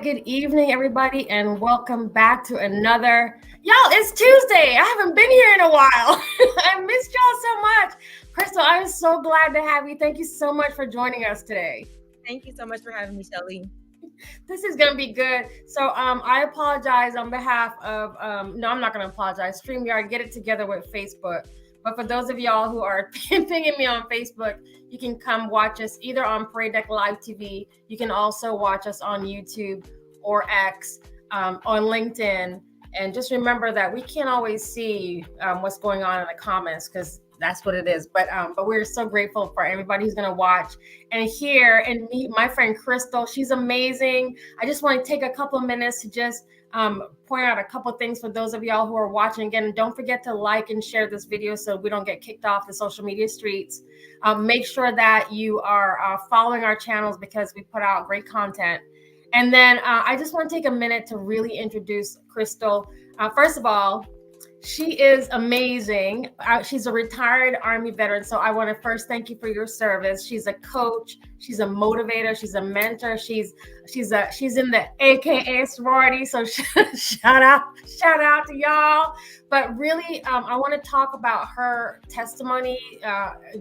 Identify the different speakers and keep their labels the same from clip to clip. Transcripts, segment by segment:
Speaker 1: Good evening, everybody, and welcome back to another. Y'all, it's Tuesday. I haven't been here in a while. I missed y'all so much. Crystal, I'm so glad to have you. Thank you so much for joining us today.
Speaker 2: Thank you so much for having me, Shelly.
Speaker 1: This is going to be good. So I apologize on behalf of, no, I'm not going to apologize. StreamYard, get it together with Facebook. But for those of y'all who are pinging me on Facebook, you can come watch us either on Parade Deck Live TV. You can also watch us on YouTube or X, on LinkedIn. And just remember that we can't always see what's going on in the comments because that's what it is. But we're so grateful for everybody who's going to watch and hear and meet my friend Crystal. She's amazing. I just want to take a couple of minutes to just point out a couple of things for those of y'all who are watching. Again, don't forget to like and share this video so we don't get kicked off the social media streets. Make sure that you are following our channels because we put out great content. And then I just want to take a minute to really introduce Crystal. First of all, she is amazing. She's a retired Army veteran. So I want to first thank you for your service. She's a coach. She's a motivator. She's a mentor. She's in the AKA sorority. So shout out to y'all. But really, I want to talk about her testimony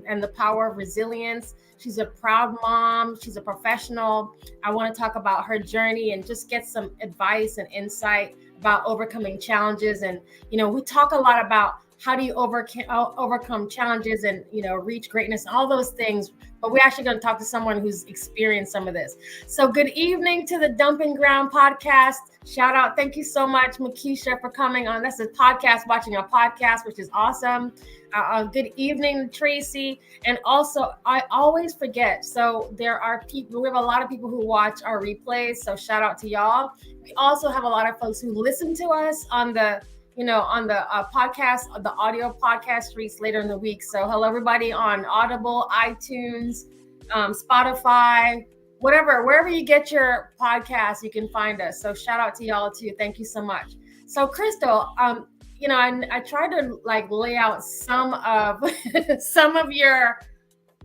Speaker 1: and the power of resilience. She's a proud mom. She's a professional. I want to talk about her journey and just get some advice and insight about overcoming challenges. And, we talk a lot about how do you overcome challenges and, reach greatness and all those things. But we're actually going to talk to someone who's experienced some of this. So good evening to the Dumping Ground podcast. Shout out. Thank you so much, Makisha, for coming on. That's a podcast, watching a podcast, which is awesome. Good evening, Tracy. And also, I always forget. So there are people, we have a lot of people who watch our replays. So shout out to y'all. We also have a lot of folks who listen to us on the podcast, the audio podcast streets later in the week. So hello, everybody on Audible, iTunes, Spotify, wherever you get your podcasts, you can find us. So shout out to y'all too. Thank you so much. So Crystal, I tried to lay out some of your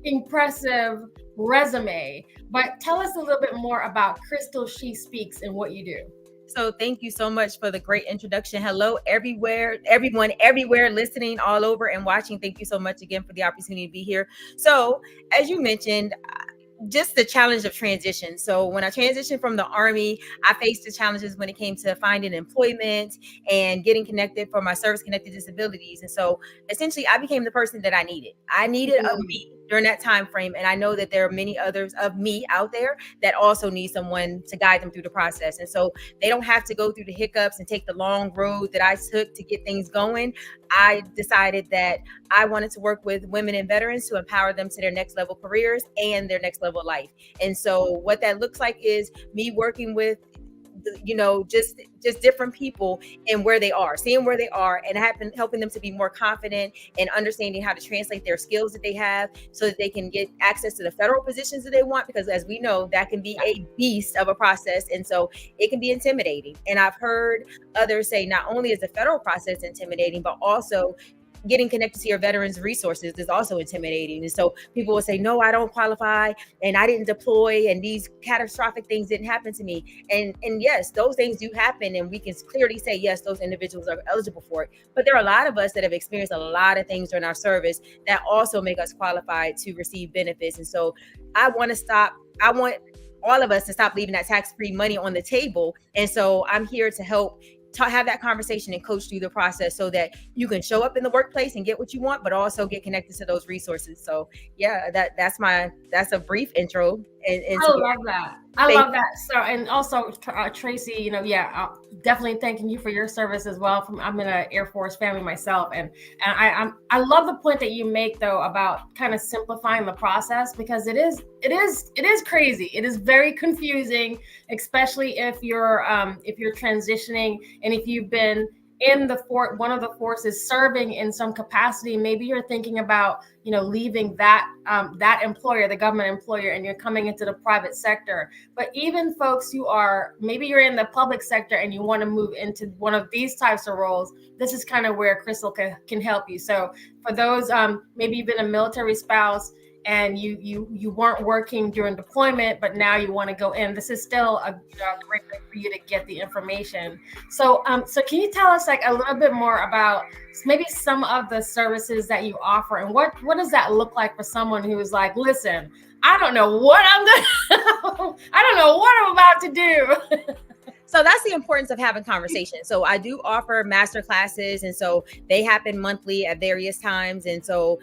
Speaker 1: impressive resume, but tell us a little bit more about Crystal She Speaks and what you do.
Speaker 2: So thank you so much for the great introduction. Hello, everyone everywhere listening all over and watching. Thank you so much again for the opportunity to be here. So as you mentioned, just the challenge of transition. So when I transitioned from the Army, I faced the challenges when it came to finding employment and getting connected for my service-connected disabilities. And so essentially, I became the person that I needed. I needed a me during that time frame. And I know that there are many others of me out there that also need someone to guide them through the process. And so they don't have to go through the hiccups and take the long road that I took to get things going. I decided that I wanted to work with women and veterans to empower them to their next level careers and their next level life. And so what that looks like is me working with just different people and where they are, seeing where they are and helping them to be more confident and understanding how to translate their skills that they have so that they can get access to the federal positions that they want, because as we know, that can be a beast of a process. And so it can be intimidating. And I've heard others say not only is the federal process intimidating, but also getting connected to your veterans resources is also intimidating. And so people will say, no, I don't qualify and I didn't deploy and these catastrophic things didn't happen to me. And yes, those things do happen. And we can clearly say, yes, those individuals are eligible for it. But there are a lot of us that have experienced a lot of things during our service that also make us qualified to receive benefits. And so I want all of us to stop leaving that tax-free money on the table. And so I'm here to help have that conversation and coach through the process so that you can show up in the workplace and get what you want, but also get connected to those resources. So yeah, that's a brief intro. And
Speaker 1: I
Speaker 2: so
Speaker 1: love that. I
Speaker 2: thank
Speaker 1: love that. So, and also Tracy, definitely thanking you for your service as well. I'm in an Air Force family myself, and I love the point that you make though about kind of simplifying the process, because it is crazy. It is very confusing, especially if you're transitioning and if you've been in one of the forces serving in some capacity. Maybe you're thinking about leaving that employer, the government employer, and you're coming into the private sector. But even folks who are, maybe you're in the public sector and you want to move into one of these types of roles, this is kind of where Crystal can help you. So for those, maybe you've been a military spouse and you weren't working during deployment, but now you want to go in, this is still a great way for you to get the information. So can you tell us like a little bit more about maybe some of the services that you offer, and what does that look like for someone who is like, listen, I don't know what I don't know what I'm about to do.
Speaker 2: So that's the importance of having conversations. So I do offer master classes, and so they happen monthly at various times. And so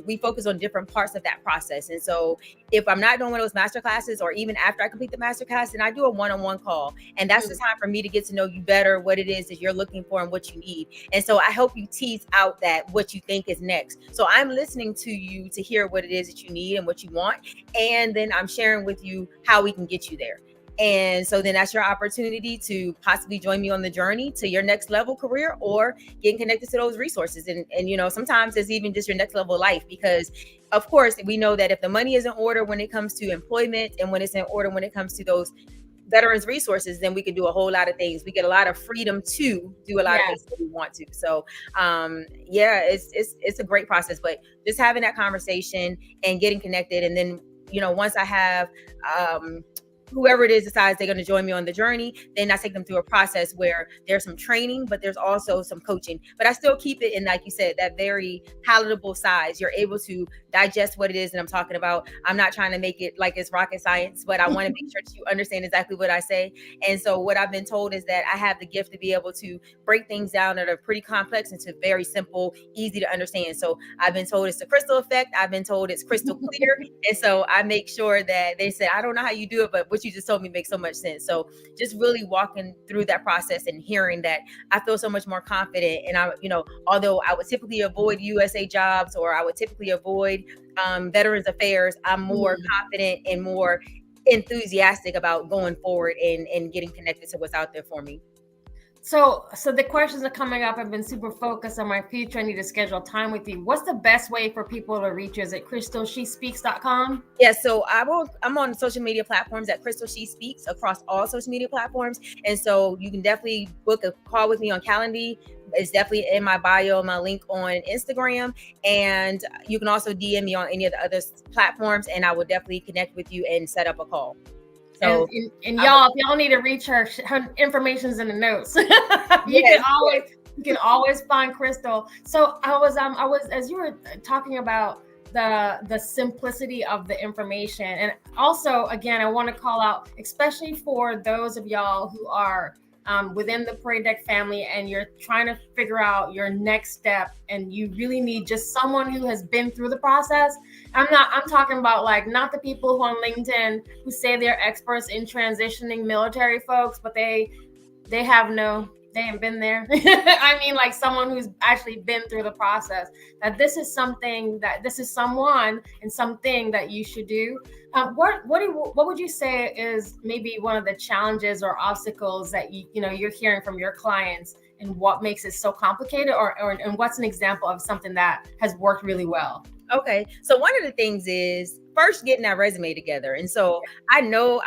Speaker 2: we focus on different parts of that process. And so if I'm not doing one of those master classes, or even after I complete the master class, then I do a one-on-one call. And that's the time for me to get to know you better, what it is that you're looking for and what you need. And so I help you tease out that what you think is next. So I'm listening to you to hear what it is that you need and what you want. And then I'm sharing with you how we can get you there. And so then that's your opportunity to possibly join me on the journey to your next level career, or getting connected to those resources. And sometimes it's even just your next level of life, because of course we know that if the money is in order when it comes to employment, and when it's in order when it comes to those veterans resources, then we can do a whole lot of things. We get a lot of freedom to do a lot of things that we want to. So it's a great process, but just having that conversation and getting connected. And then, once I have, whoever it is decides they're going to join me on the journey, then I take them through a process where there's some training, but there's also some coaching. But I still keep it in, like you said, that very palatable size. You're able to digest what it is that I'm talking about. I'm not trying to make it like it's rocket science, but I want to make sure that you understand exactly what I say. And so what I've been told is that I have the gift to be able to break things down that are pretty complex into very simple, easy to understand. So I've been told it's the crystal effect. I've been told it's crystal clear. And so I make sure that they say, I don't know how you do it, but what you just told me makes so much sense. So just really walking through that process and hearing that, I feel so much more confident. And although I would typically avoid USA jobs, or I would typically avoid Veterans Affairs, I'm more confident and more enthusiastic about going forward and getting connected to what's out there for me.
Speaker 1: So the questions are coming up. I've been super focused on my future. I need to schedule time with you. What's the best way for people to reach you? Is it crystalshespeaks.com?
Speaker 2: Yeah, so I'm on social media platforms at Crystal She Speaks, across all social media platforms. And so you can definitely book a call with me on Calendly. It's definitely in my bio, my link on Instagram. And you can also DM me on any of the other platforms, and I will definitely connect with you and set up a call. So,
Speaker 1: and y'all, if y'all need to reach her information's in the notes. You can always find Crystal. So I was as you were talking about the simplicity of the information, and also again, I want to call out, especially for those of y'all who are within the Parade Deck family, and you're trying to figure out your next step, and you really need just someone who has been through the process. I'm talking about like, not the people who on LinkedIn who say they're experts in transitioning military folks, but they ain't been there. I mean, like someone who's actually been through the process, that this is someone and something that you should do. What would you say is maybe one of the challenges or obstacles that you're hearing from your clients, and what makes it so complicated, and what's an example of something that has worked really well?
Speaker 2: Okay. So one of the things is first getting that resume together. And so I know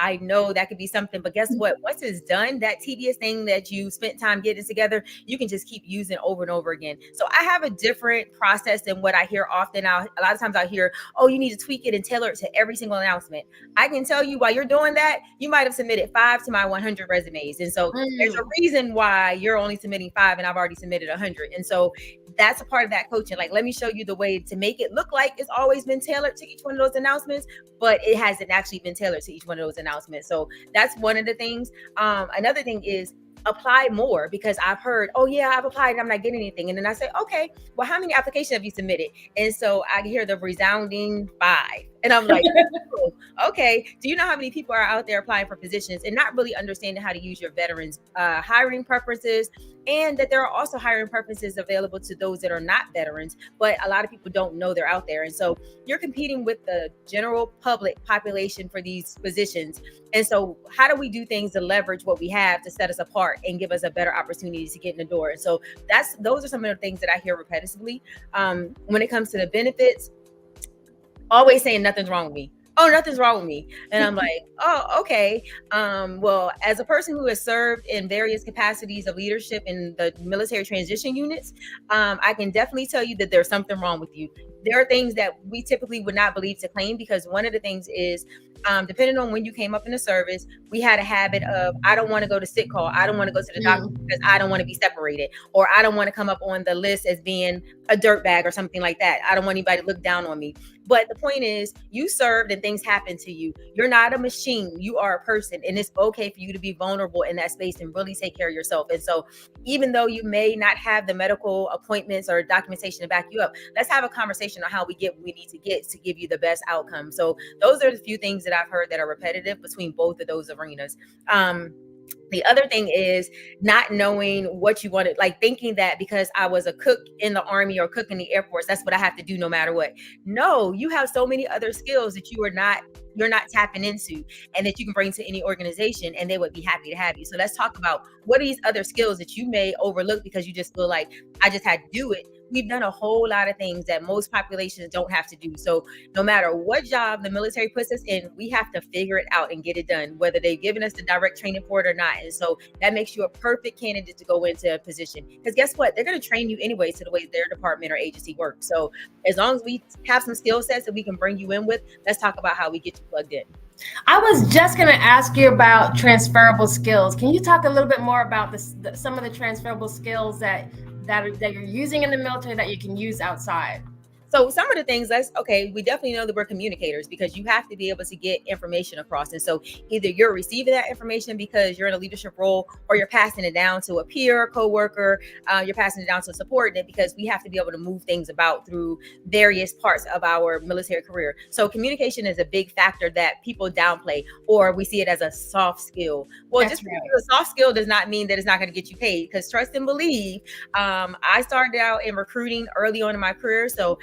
Speaker 2: that could be something, but guess what? Once it's done, that tedious thing that you spent time getting together, you can just keep using over and over again. So I have a different process than what I hear often. A lot of times I hear, oh, you need to tweak it and tailor it to every single announcement. I can tell you, while you're doing that, you might have submitted 5 to my 100 resumes. And so there's a reason why you're only submitting 5 and I've already submitted 100. And so that's a part of that coaching. Like, let me show you the way to make it look like it's always been tailored to each one of those announcements, but it hasn't actually been tailored to each one of those announcements. So that's one of the things. Another thing is apply more, because I've heard, oh yeah, I've applied and I'm not getting anything. And then I say, okay, well, how many applications have you submitted? And so I hear the resounding 5. And I'm like, oh, okay. Do you know how many people are out there applying for positions and not really understanding how to use your veterans hiring preferences, and that there are also hiring preferences available to those that are not veterans, but a lot of people don't know they're out there. And so you're competing with the general public population for these positions. And so how do we do things to leverage what we have to set us apart and give us a better opportunity to get in the door? And so those are some of the things that I hear repetitively. When it comes to the benefits, always saying nothing's wrong with me. Oh, nothing's wrong with me. And I'm like, oh, okay. Well, as a person who has served in various capacities of leadership in the military transition units, I can definitely tell you that there's something wrong with you. There are things that we typically would not believe to claim, because one of the things is, depending on when you came up in the service, we had a habit of, I don't want to go to sick call. I don't want to go to the doctor because I don't want to be separated, or I don't want to come up on the list as being a dirtbag or something like that. I don't want anybody to look down on me. But the point is, you served and things happen to you. You're not a machine. You are a person, and it's okay for you to be vulnerable in that space and really take care of yourself. And so even though you may not have the medical appointments or documentation to back you up, let's have a conversation on how we get what we need to get to give you the best outcome. So those are the few things that I've heard that are repetitive between both of those arenas. The other thing is not knowing what you wanted, like thinking that because I was a cook in the Army or cook in the Air Force, that's what I have to do no matter what. No, you have so many other skills that you're not tapping into, and that you can bring to any organization, and they would be happy to have you. So let's talk about what are these other skills that you may overlook because you just feel like I just had to do it. We've done a whole lot of things that most populations don't have to do. So no matter what job the military puts us in, we have to figure it out and get it done, whether they've given us the direct training for it or not. And so that makes you a perfect candidate to go into a position, because guess what? They're going to train you anyway to the way their department or agency works. So as long as we have some skill sets that we can bring you in with, let's talk about how we get you plugged in.
Speaker 1: I was just going to ask you about transferable skills. Can you talk a little bit more about some of the transferable skills that you're using in the military that you can use outside?
Speaker 2: So some of the things, we definitely know that we're communicators, because you have to be able to get information across. And so either you're receiving that information because you're in a leadership role, or you're passing it down to a peer, coworker, you're passing it down to a subordinate, because we have to be able to move things about through various parts of our military career. So communication is a big factor that people downplay, or we see it as a soft skill. Well, that's just right. Because a soft skill does not mean that it's not going to get you paid, because trust and believe, I started out in recruiting early on in my career. So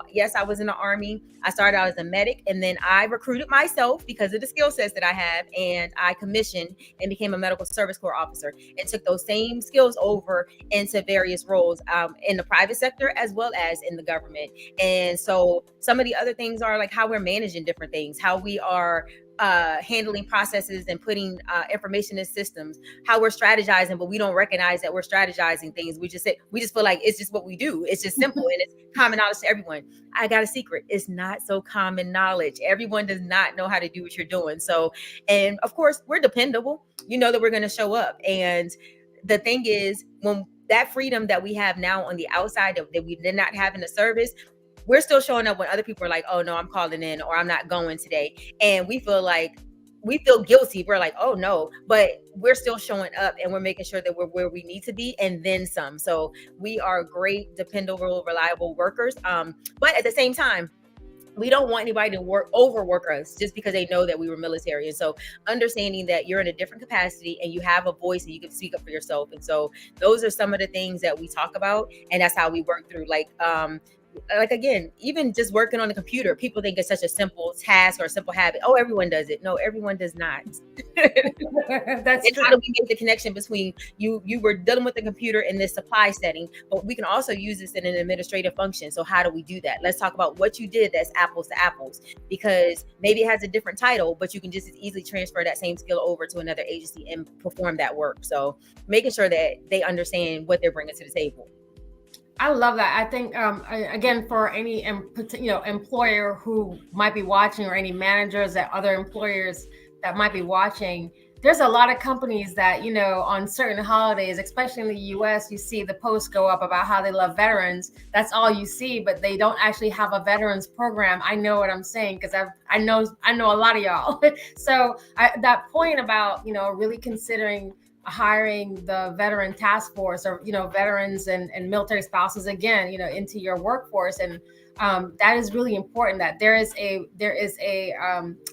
Speaker 2: yes, I was in the Army. I started out as a medic, and then I recruited myself because of the skill sets that I have, and I commissioned and became a medical service corps officer, and took those same skills over into various roles in the private sector as well as in the government. And so some of the other things are like how we're managing different things, how we are handling processes and putting information in systems, how we're strategizing, but we don't recognize that we're strategizing things. We just feel like it's just what we do. It's just simple and it's common knowledge to everyone. I got a secret. It's not so common knowledge. Everyone does not know how to do what you're doing. So, and of course, we're dependable. You know that we're going to show up. And the thing is, when that freedom that we have now on the outside that we did not have in the service, we're still showing up when other people are like, oh no, I'm calling in, or I'm not going today. And we feel guilty. We're like, oh no, but we're still showing up, and we're making sure that we're where we need to be and then some. So we are great, dependable, reliable workers. But at the same time, we don't want anybody to overwork us just because they know that we were military. And so understanding that you're in a different capacity and you have a voice and you can speak up for yourself. And so those are some of the things that we talk about, and that's how we work through like again, even just working on the computer, people think it's such a simple task or a simple habit. Oh, everyone does it. No, everyone does not. That's true. How do we make the connection between you were dealing with the computer in this supply setting, but we can also use this in an administrative function. So how do we do that? Let's talk about what you did that's apples to apples, because maybe it has a different title, but you can just as easily transfer that same skill over to another agency and perform that work. So making sure that they understand what they're bringing to the table.
Speaker 1: I love that. I think, again, for any employer who might be watching, or any managers at other employers that might be watching, there's a lot of companies that, on certain holidays, especially in the US, you see the posts go up about how they love veterans. That's all you see, but they don't actually have a veterans program. I know what I'm saying, because I know a lot of y'all. So that point about, really considering hiring the veteran task force, or veterans and military spouses again into your workforce, and that is really important. That there is a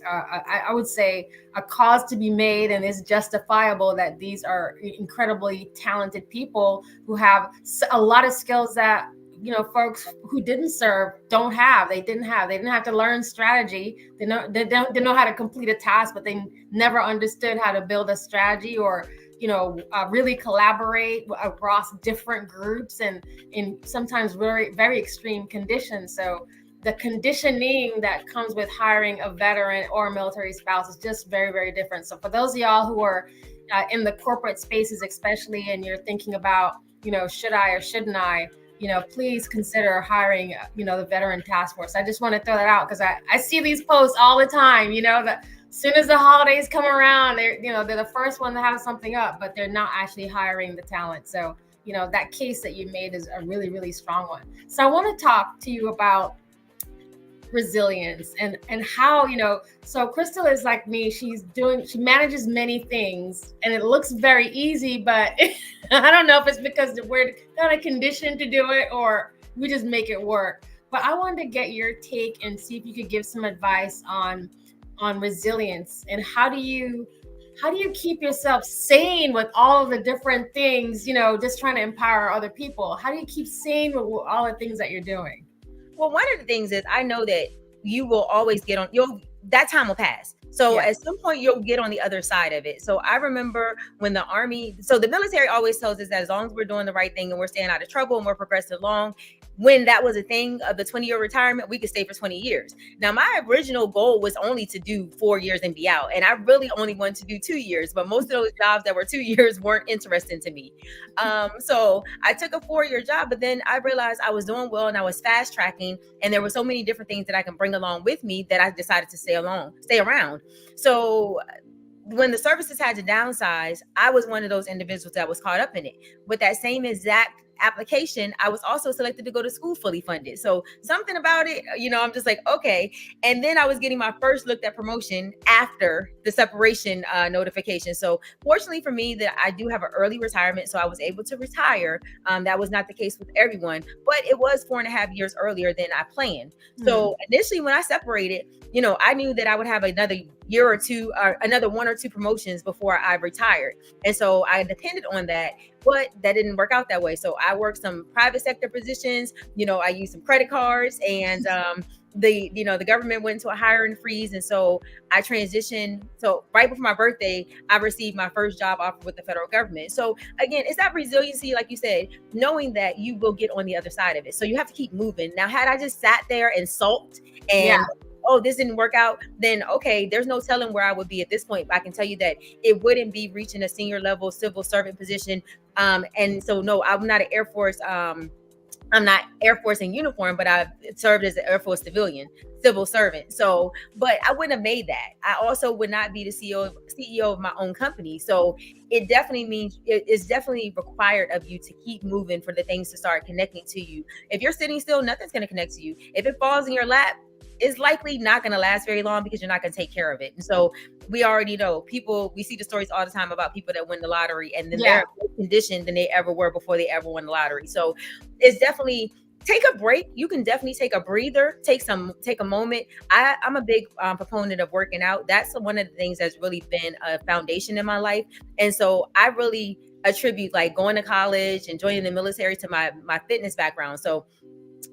Speaker 1: I would say a cause to be made, and it's justifiable that these are incredibly talented people who have a lot of skills that folks who didn't serve don't have. They didn't have to learn strategy. They know how to complete a task, but they never understood how to build a strategy or really collaborate across different groups and in sometimes very, very extreme conditions. So the conditioning that comes with hiring a veteran or a military spouse is just very, very different. So for those of y'all who are in the corporate spaces, especially, and you're thinking about, should I or shouldn't I, please consider hiring, the veteran task force. I just want to throw that out because I see these posts all the time, that as soon as the holidays come around, they're the first one to have something up, but they're not actually hiring the talent. So, that case that you made is a really, really strong one. So I want to talk to you about resilience and how, so Crystal is like me. She manages many things and it looks very easy, but I don't know if it's because we're kind of conditioned to do it or we just make it work. But I wanted to get your take and see if you could give some advice on resilience and how do you keep yourself sane with all of the different things, just trying to empower other people. How do you keep sane with all the things that you're doing?
Speaker 2: Well, one of the things is I know that you will always get on that time will pass. So at some point you'll get on the other side of it. So I remember when the Army, so the military always tells us that as long as we're doing the right thing and we're staying out of trouble and we're progressing along, when that was a thing of the 20-year retirement, we could stay for 20 years. Now, my original goal was only to do 4 years and be out. And I really only wanted to do 2 years, but most of those jobs that were 2 years weren't interesting to me. So I took a 4-year job, but then I realized I was doing well and I was fast tracking. And there were so many different things that I can bring along with me that I decided to stay around. So when the services had to downsize, I was one of those individuals that was caught up in it. With that same exact application, I was also selected to go to school fully funded. So something about it, I'm just like, okay. And then I was getting my first look at promotion after the separation notification. So fortunately for me, that I do have an early retirement, so I was able to retire. That was not the case with everyone, but it was 4.5 years earlier than I planned. So initially when I separated, I knew that I would have another year or two, or another 1 or 2 promotions before I retired. And so I depended on that, but that didn't work out that way. So I worked some private sector positions, I used some credit cards, and the government went into a hiring freeze. And so I transitioned. So right before my birthday, I received my first job offer with the federal government. So again, it's that resiliency, like you said, knowing that you will get on the other side of it. So you have to keep moving. Now, had I just sat there and sulked and oh, this didn't work out, then okay, there's no telling where I would be at this point. But I can tell you that it wouldn't be reaching a senior level civil servant position. And so no, I'm not an Air Force. I'm not Air Force in uniform, but I've served as an Air Force civil servant. So, but I wouldn't have made that. I also would not be the CEO of my own company. So it definitely means it's definitely required of you to keep moving for the things to start connecting to you. If you're sitting still, nothing's going to connect to you. If it falls in your lap, it's likely not going to last very long because you're not going to take care of it. And so we already know we see the stories all the time about people that win the lottery and then they're more conditioned than they ever were before they ever won the lottery. So it's definitely take a break. You can definitely take a breather, take a moment. I'm a big proponent of working out. That's one of the things that's really been a foundation in my life. And so I really attribute like going to college and joining the military to my fitness background. So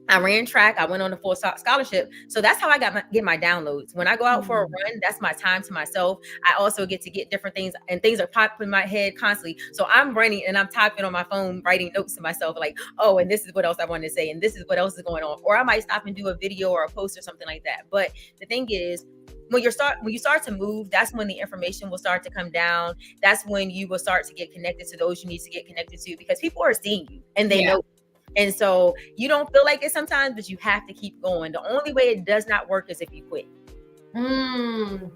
Speaker 2: I ran track. I went on a full scholarship. So that's how I get my downloads. When I go out for a run, that's my time to myself. I also get to get different things, and things are popping in my head constantly. So I'm running and I'm typing on my phone, writing notes to myself like, oh, and this is what else I want to say. And this is what else is going on. Or I might stop and do a video or a post or something like that. But the thing is, when you start to move, that's when the information will start to come down. That's when you will start to get connected to those you need to get connected to, because people are seeing you and they know. And so you don't feel like it sometimes, but you have to keep going. The only way it does not work is if you quit.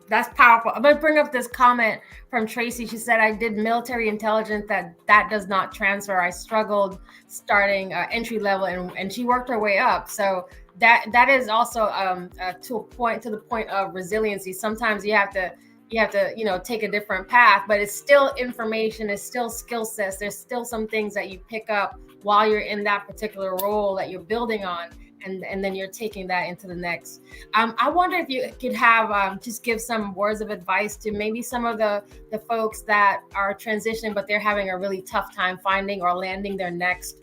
Speaker 1: That's powerful. I'm going to bring up this comment from Tracy. She said, I did military intelligence. That does not transfer. I struggled starting entry level, and she worked her way up. So that is also to the point of resiliency. Sometimes you have to take a different path, but it's still information, it's still skill sets. There's still some things that you pick up while you're in that particular role that you're building on. and then you're taking that into the next. I wonder if you could have just give some words of advice to maybe some of the folks that are transitioning, but they're having a really tough time finding or landing their next,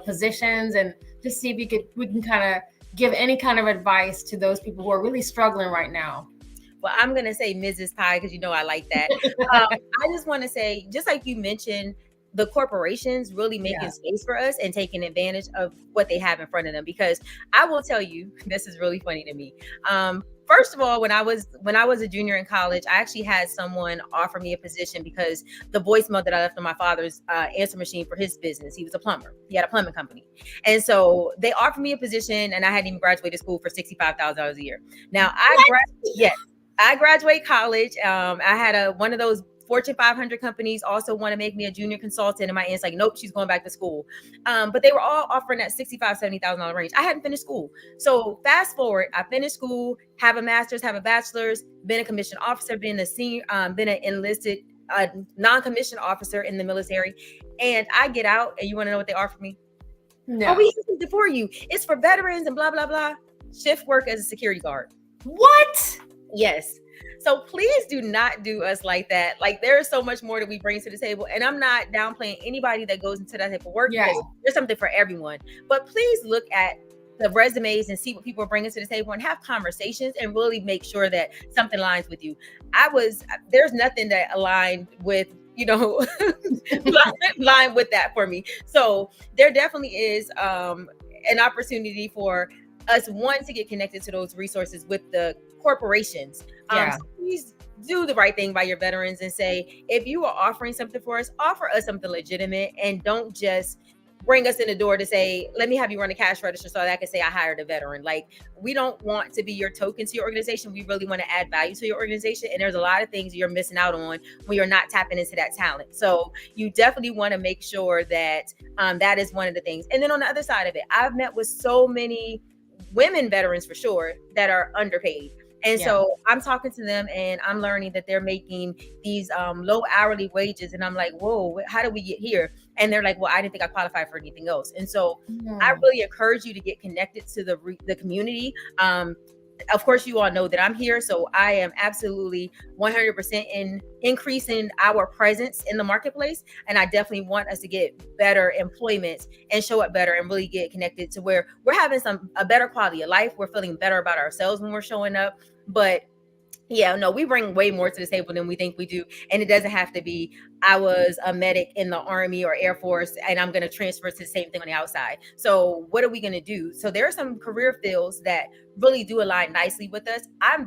Speaker 1: positions, and just see if we can kind of give any kind of advice to those people who are really struggling right now.
Speaker 2: Well, I'm going to say Mrs. Pie because I like that. I just want to say, just like you mentioned, the corporations really making space for us and taking advantage of what they have in front of them. Because I will tell you, this is really funny to me. First of all, when I was a junior in college, I actually had someone offer me a position because the voicemail that I left on my father's answer machine for his business, he was a plumber. He had a plumbing company. And so they offered me a position, and I hadn't even graduated school, for $65,000 a year. Now, I graduated college. I had one of those Fortune 500 companies also want to make me a junior consultant, and my aunt's like, nope, she's going back to school. But they were all offering that $65,000, $70,000 range. I hadn't finished school. So fast forward, I finished school, have a master's, have a bachelor's, been a commissioned officer, been a senior, been an enlisted non-commissioned officer in the military. And I get out, and you want to know what they offer me? No. Oh, we have something for you. It's for veterans and blah, blah, blah. Shift work as a security guard.
Speaker 1: What?
Speaker 2: Yes. So please do not do us like that. Like, there is so much more that we bring to the table. And I'm not downplaying anybody that goes into that type of work. Because there's something for everyone. But please look at the resumes and see what people are bringing to the table and have conversations and really make sure that something aligns with you. There's nothing that aligned with, line with that for me. So there definitely is an opportunity for us, one, to get connected to those resources with the corporations. So please do the right thing by your veterans and say, if you are offering something for us, offer us something legitimate, and don't just bring us in the door to say, let me have you run a cash register so that I can say I hired a veteran. Like, we don't want to be your token to your organization. We really want to add value to your organization. And there's a lot of things you're missing out on when you're not tapping into that talent. So you definitely want to make sure that that is one of the things. And then on the other side of it, I've met with so many women veterans, for sure, that are underpaid. And so I'm talking to them, and I'm learning that they're making these low hourly wages. And I'm like, whoa, how did we get here? And they're like, well, I didn't think I qualified for anything else. And so I really encourage you to get connected to the community. Of course, you all know that I'm here. So I am absolutely 100% in increasing our presence in the marketplace. And I definitely want us to get better employment and show up better and really get connected to where we're having a better quality of life. We're feeling better about ourselves when we're showing up. But we bring way more to the table than we think we do. And it doesn't have to be, I was a medic in the Army or Air Force, and I'm going to transfer to the same thing on the outside. So what are we going to do? So there are some career fields that really do align nicely with us. I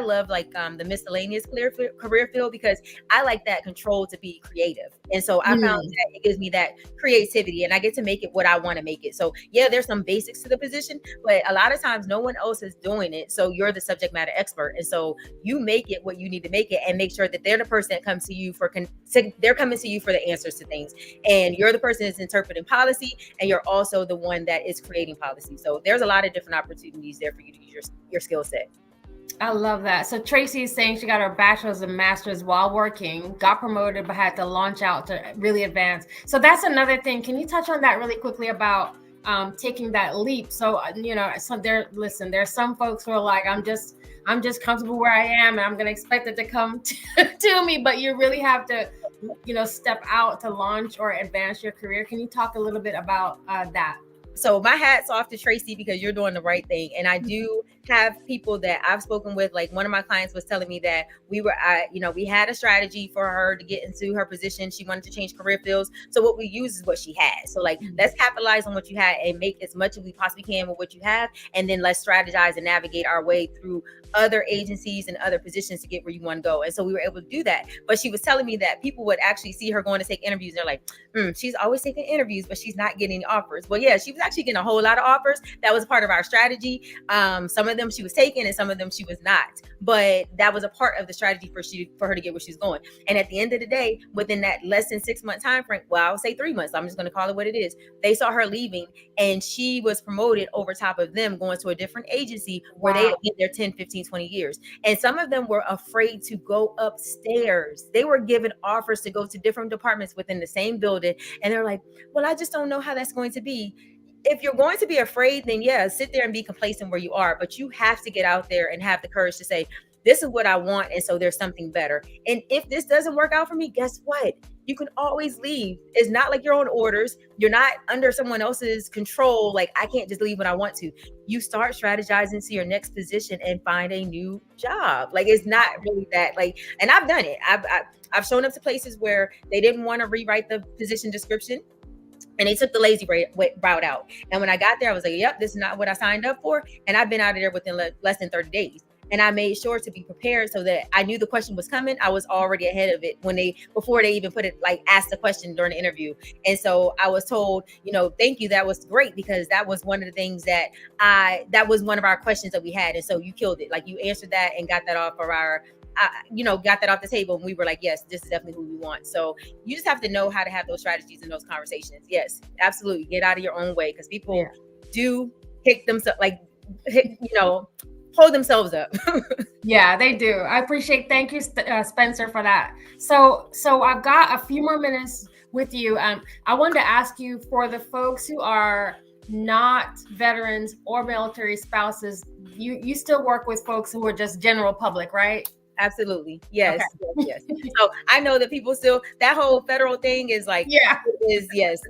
Speaker 2: love the miscellaneous career field, because I like that control to be creative. And so I found that it gives me that creativity, and I get to make it what I want to make it. So there's some basics to the position, but a lot of times no one else is doing it. So you're the subject matter expert. And so you make it what you need to make it, and make sure that they're the person that comes to you they're coming to you for the answers to things. And you're the person that's interpreting policy, and you're also the one that is creating policy. So there's a lot of different opportunities there for you to use your skill set.
Speaker 1: I love that. So Tracy is saying she got her bachelor's and master's while working, got promoted, but had to launch out to really advance. So that's another thing. Can you touch on that really quickly about taking that leap? So, there's some folks who are like, I'm just comfortable where I am, and I'm going to expect it to come to me, but you really have to, step out to launch or advance your career. Can you talk a little bit about that?
Speaker 2: So my hat's off to Tracy, because you're doing the right thing. And I do have people that I've spoken with. Like, one of my clients was telling me that we had a strategy for her to get into her position. She wanted to change career fields. So what we use is what she has. So let's capitalize on what you had and make as much as we possibly can with what you have. And then let's strategize and navigate our way through other agencies and other positions to get where you want to go. And so we were able to do that. But she was telling me that people would actually see her going to take interviews. They're like, she's always taking interviews, but she's not getting offers. Well, she was actually getting a whole lot of offers. That was part of our strategy. Some of them she was taking, and some of them she was not. But that was a part of the strategy for her to get where she's going. And at the end of the day, within that less than 6 month time frame, well, I would say 3 months, I'm just going to call it what it is, they saw her leaving, and she was promoted over top of them going to a different agency where they had been there 10, 15, 20 years. And some of them were afraid to go upstairs. They were given offers to go to different departments within the same building. And they're like, well, I just don't know how that's going to be. if you're going to be afraid, then yeah, sit there and be complacent where you are. But you have to get out there and have the courage to say, this is what I want. And so there's something better. And if this doesn't work out for me, guess what? You can always leave. It's not like you're on orders. You're not under someone else's control. Like, I can't just leave when I want to. You start strategizing to your next position and find a new job. Like, it's not really that, like, and I've done it. I've shown up to places where they didn't want to rewrite the position description, and they took the lazy route out. And when I got there, I was like, yep, this is not what I signed up for. And I've been out of there within less than 30 days. And I made sure to be prepared so that I knew the question was coming. I was already ahead of it before they even asked the question during the interview. And so I was told, thank you. That was great, because that was one of the things that was one of our questions that we had. And so you killed it. Like, you answered that and got that off of got that off the table, and we were like, yes, this is definitely who we want. So you just have to know how to have those strategies and those conversations. Yes, absolutely. Get out of your own way, because people do pick themselves, hold themselves up.
Speaker 1: Yeah, they do. Thank you, Spencer, for that. So I've got a few more minutes with you. I wanted to ask you, for the folks who are not veterans or military spouses, you still work with folks who are just general public, right?
Speaker 2: Absolutely. Yes. Okay. Yes. So I know that people still, that whole federal thing is like, yes.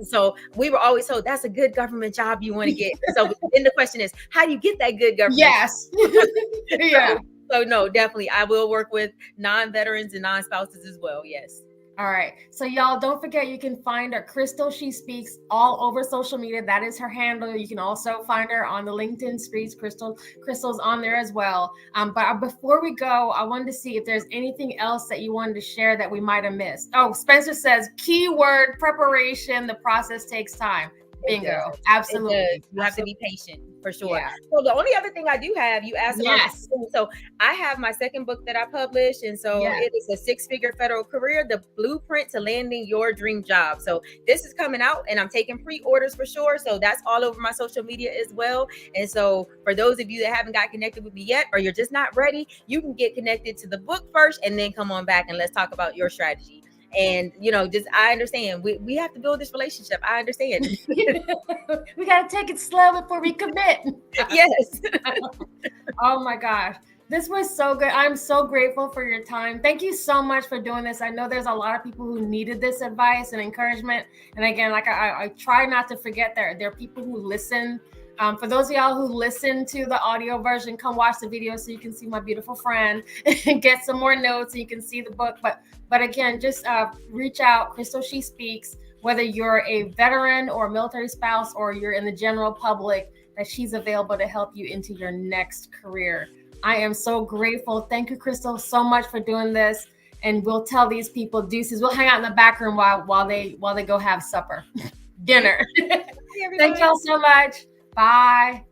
Speaker 2: So we were always told that's a good government job you want to get. So then the question is, how do you get that good government?
Speaker 1: Yes. Yeah.
Speaker 2: So no, definitely. I will work with non-veterans and non-spouses as well. Yes.
Speaker 1: All right. So y'all, don't forget, you can find her, Crystal She Speaks, all over social media. That is her handle. You can also find her on the LinkedIn streets. Crystal's on there as well. But before we go, I wanted to see if there's anything else that you wanted to share that we might have missed. Oh, Spencer says, keyword preparation. The process takes time. Bingo. Absolutely.
Speaker 2: You have to be patient, for sure. Yeah. So the only other thing I do have, you asked about. Yes. So I have my second book that I published. And so it is a 6-figure federal career, the blueprint to landing your dream job. So this is coming out, and I'm taking pre-orders for sure. So that's all over my social media as well. And so for those of you that haven't got connected with me yet, or you're just not ready, you can get connected to the book first and then come on back and let's talk about your strategy. And, I understand we have to build this relationship. I understand.
Speaker 1: We got to take it slow before we commit.
Speaker 2: Yes.
Speaker 1: Oh my gosh. This was so good. I'm so grateful for your time. Thank you so much for doing this. I know there's a lot of people who needed this advice and encouragement. And again, like I try not to forget that there are people who listen. For those of y'all who listen to the audio version, come watch the video so you can see my beautiful friend and get some more notes, and you can see the book. But again, just reach out. Crystal She Speaks, whether you're a veteran or a military spouse or you're in the general public, that she's available to help you into your next career. I am so grateful. Thank you, Crystal, so much for doing this. And we'll tell these people deuces. We'll hang out in the back room while they go have supper, dinner. Thank y'all so much. Bye.